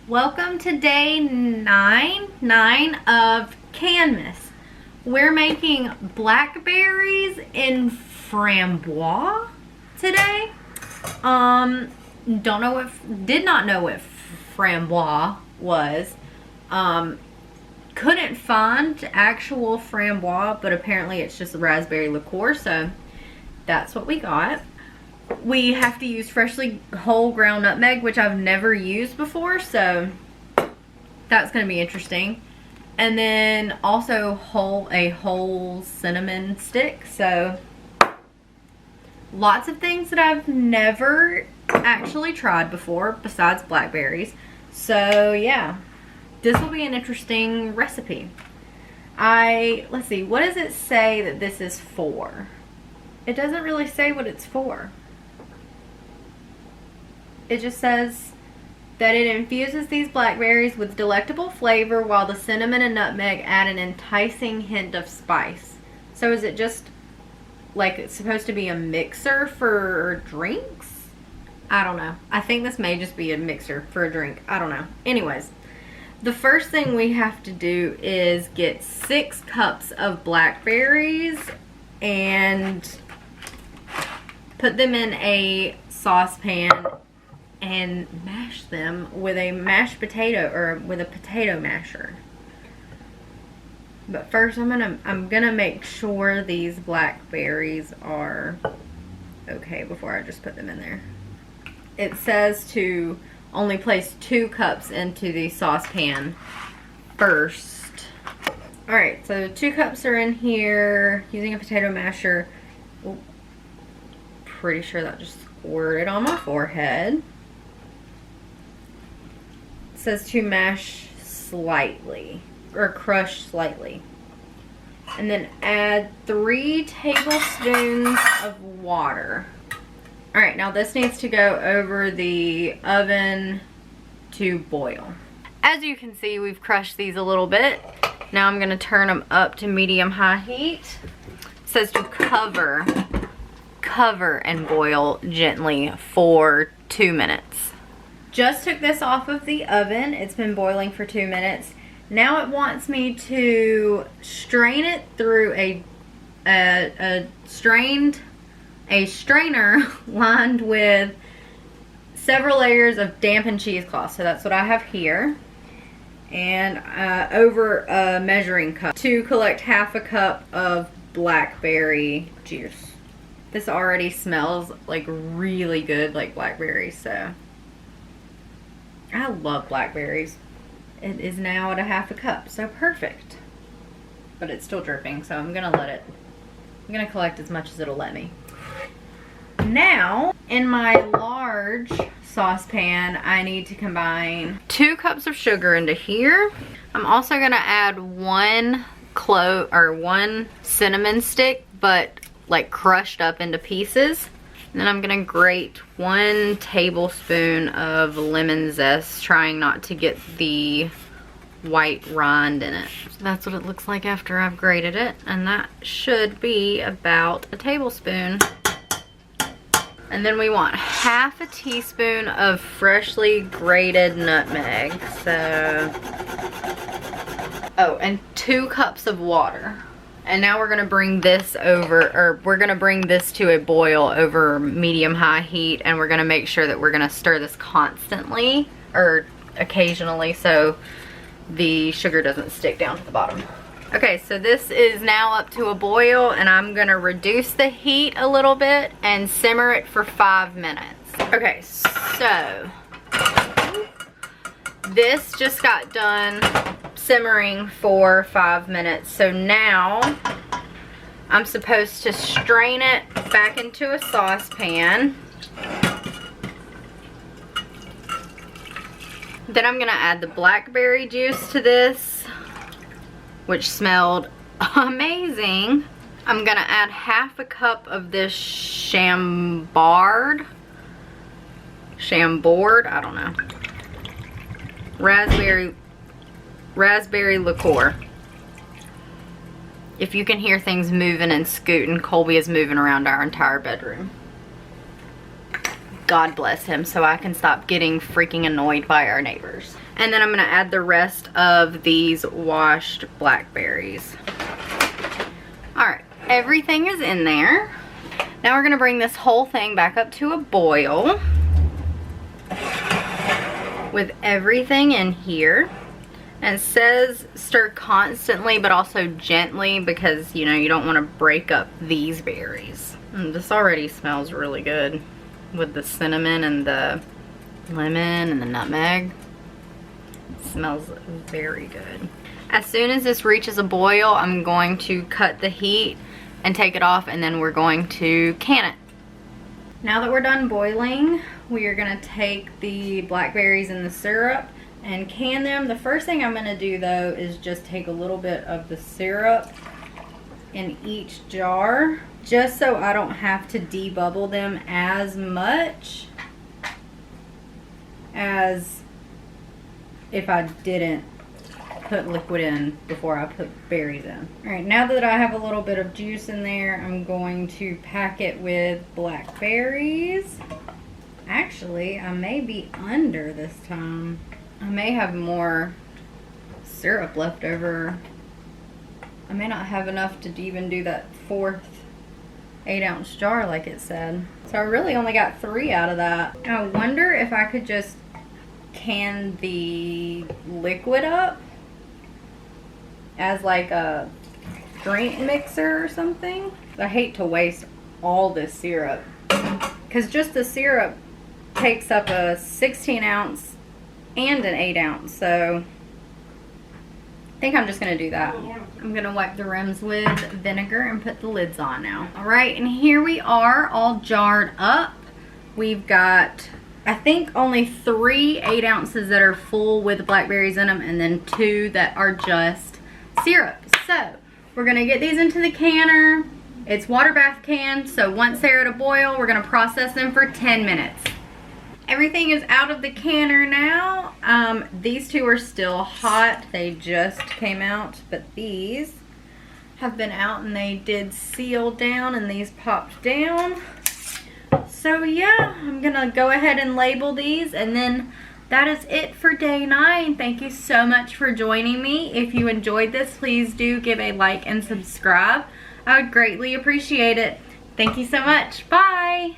Welcome to day 9 of Canmas. We're making blackberries in framboise today. Did not know what framboise was. Couldn't find actual framboise, but apparently it's just raspberry liqueur, so that's what we got. We have to use freshly whole ground nutmeg, which I've never used before, so that's going to be interesting. And then also a whole cinnamon stick, so lots of things that I've never actually tried before besides blackberries. So yeah, this will be an interesting recipe. Let's see, what does it say that this is for? It doesn't really say what it's for. It just says that it infuses these blackberries with delectable flavor while the cinnamon and nutmeg add an enticing hint of spice. So is it just like it's supposed to be a mixer for drinks? I don't know. I think this may just be a mixer for a drink. I don't know. Anyways, the first thing we have to do is get 6 cups of blackberries and put them in a saucepan and mash them with a mashed potato or with a potato masher. But first I'm gonna make sure these blackberries are okay before I just put them in there. It says to only place 2 cups into the saucepan first. Alright, so 2 cups are in here using a potato masher. Ooh, pretty sure that just squirted on my forehead. It says to mash slightly or crush slightly, and then add 3 tablespoons of water. All right, now this needs to go over the oven to boil. As you can see, we've crushed these a little bit. Now I'm going to turn them up to medium-high heat. It says to cover and boil gently for 2 minutes. Just took this off of the oven. It's been boiling for 2 minutes. Now it wants me to strain it through a strainer lined with several layers of dampened cheesecloth. So that's what I have here. And over a measuring cup to collect half a cup of blackberry juice. This already smells like really good, like blackberries, so I love blackberries. It is now at a half a cup, so perfect. But it's still dripping, so I'm gonna collect as much as it'll let me. Now, in my large saucepan, I need to combine 2 cups of sugar into here. I'm also gonna add 1 cinnamon stick, but like crushed up into pieces. And then I'm gonna grate 1 tablespoon of lemon zest, trying not to get the white rind in it. So that's what it looks like after I've grated it, and that should be about a tablespoon. And then we want half a teaspoon of freshly grated nutmeg. So, oh, and 2 cups of water. And now we're gonna bring this to a boil over medium-high heat, and we're gonna make sure that we're gonna stir this constantly or occasionally so the sugar doesn't stick down to the bottom. Okay, so this is now up to a boil, and I'm gonna reduce the heat a little bit and simmer it for 5 minutes. Okay, so this just got done simmering for 5 minutes. So now I'm supposed to strain it back into a saucepan. Then I'm gonna add the blackberry juice to this, which smelled amazing. I'm gonna add half a cup of this chambord, I don't know, raspberry liqueur. If you can hear things moving and scooting, Colby is moving around our entire bedroom. God bless him, so I can stop getting freaking annoyed by our neighbors. And then I'm gonna add the rest of these washed blackberries. All right, everything is in there. Now we're gonna bring this whole thing back up to a boil with everything in here. And it says stir constantly but also gently because, you know, you don't want to break up these berries. And this already smells really good with the cinnamon and the lemon and the nutmeg. It smells very good. As soon as this reaches a boil, I'm going to cut the heat and take it off, and then we're going to can it. Now that we're done boiling, we are going to take the blackberries and the syrup and can them. The first thing I'm going to do though is just take a little bit of the syrup in each jar, just so I don't have to debubble them as much as if I didn't put liquid in before I put berries in. Alright, now that I have a little bit of juice in there, I'm going to pack it with blackberries. Actually, I may be under this time. I may have more syrup left over. I may not have enough to even do that fourth 8-ounce jar like it said. So I really only got 3 out of that. I wonder if I could just can the liquid up as like a drink mixer or something. I hate to waste all this syrup because just the syrup takes up a 16-ounce and an 8-ounce, so I think I'm just gonna do that. I'm gonna wipe the rims with vinegar and put the lids on now. All right, and here we are all jarred up. We've got, I think, only 3 8 ounces that are full with blackberries in them, and then 2 that are just syrup. So we're gonna get these into the canner. It's water bath cans, so once they're at a boil, we're gonna process them for 10 minutes. Everything is out of the canner now. These 2 are still hot. They just came out, but these have been out and they did seal down and these popped down. So yeah, I'm gonna go ahead and label these, and then that is it for day 9. Thank you so much for joining me. If you enjoyed this, please do give a like and subscribe. I would greatly appreciate it. Thank you so much. Bye.